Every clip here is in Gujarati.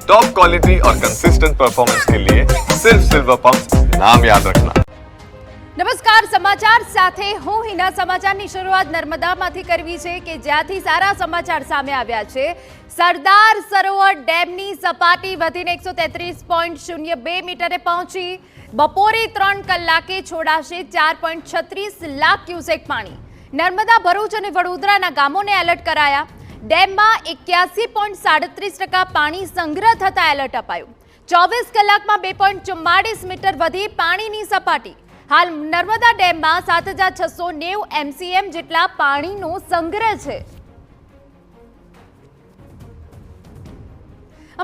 टॉप क्वालिटी और कंसिस्टेंट परफॉर्मेंस के लिए सिर्फ सिल्वर पंप नाम याद रखना। નમસ્કાર, સમાચાર સાથે હું હિના। સમાચારની શરૂઆત નર્મદામાંથી કરવી છે કે જ્યાંથી સારા સમાચાર સામે આવ્યા છે। સરદાર સરોવર ડેમની સપાટી વધીને 133.02 મીટરે પહોંચી। બપોરે 3 કલાકે છોડાશે 4.36 લાખ ક્યુસેક પાણી। નર્મદા, ભરૂચ અને વડોદરાના ગામોને એલર્ટ કરાયા। ડેમમાં 81.37% પાણી સંગ્રહ થતા એલર્ટ અપાયું। 24 કલાકમાં 2.44 મીટર વધી પાણીની સપાટી। હાલ નર્મદા ડેમમાં 7690 MCM જેટલા પાણીનો સંગ્રહ છે।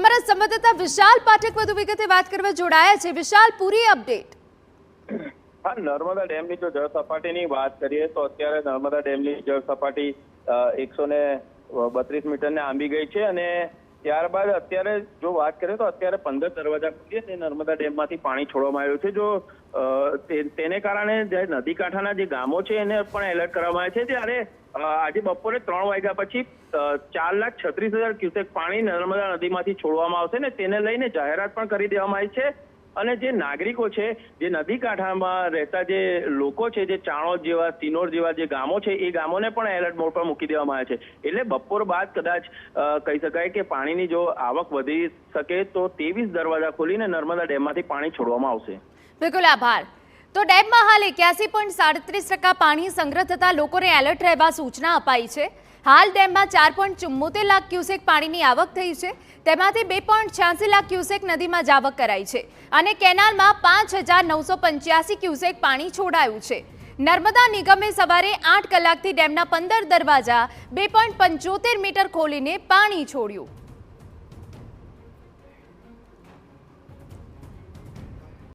અમારા સંવાદદાતા વિશાલ પાઠક વધુ વિગતે વાત કરવા જોડાયા છે। વિશાલ, પૂરી અપડેટ। હા, નર્મદા ડેમની જો જળ સપાટીની વાત કરીએ તો અત્યારે નર્મદા ડેમની જળ સપાટી 132 મીટરને આંબી ગઈ છે અને ત્યારબાદ અત્યારે જો વાત કરીએ તો અત્યારે 15 દરવાજા ખુલી છે નર્મદા ડેમમાંથી પાણી છોડવામાં આવ્યું છે। જો તેને કારણે જે નદી કાંઠાના જે ગામો છે એને પણ એલર્ટ કરવામાં આવે છે। ત્યારે આજે બપોરે 3 વાગ્યા પછી 4,36,000 ક્યુસેક પાણી નર્મદા નદીમાંથી છોડવામાં આવશે ને તેને લઈને જાહેરાત પણ કરી દેવામાં આવી છે। અને જે નાગરિકો છે, જે નદી કાંઠામાં રહેતા જે લોકો છે, જે ચાણોદ જેવા, સિનોર જેવા જે ગામો છે, એ ગામોને પણ એલર્ટ મોડ પર મૂકી દેવામાં આવે છે। એટલે બપોર બાદ કદાચ કહી શકાય કે પાણીની જો આવક વધી શકે તો 23 દરવાજા ખોલીને નર્મદા ડેમમાંથી પાણી છોડવામાં આવશે। બિલકુલ, આભાર। તો ડેમમાં હાલ 81.37% પાણી સંગ્રહ થતા લોકોને એલર્ટ રહેવા સૂચના અપાઈ છે। હાલ ડેમમાં 4.74 લાખ ક્યુસેક પાણીની આવક થઈ છે। તેમાંથી 2.86 લાખ ક્યુસેક નદીમાં જ આવક કરાઈ છે અને કેનાલમાં 5,985 ક્યુસેક પાણી છોડાયું છે। નર્મદા નિગમે સવારે 8 કલાકથી ડેમના 15 દરવાજા 2.75 મીટર ખોલીને પાણી છોડ્યું।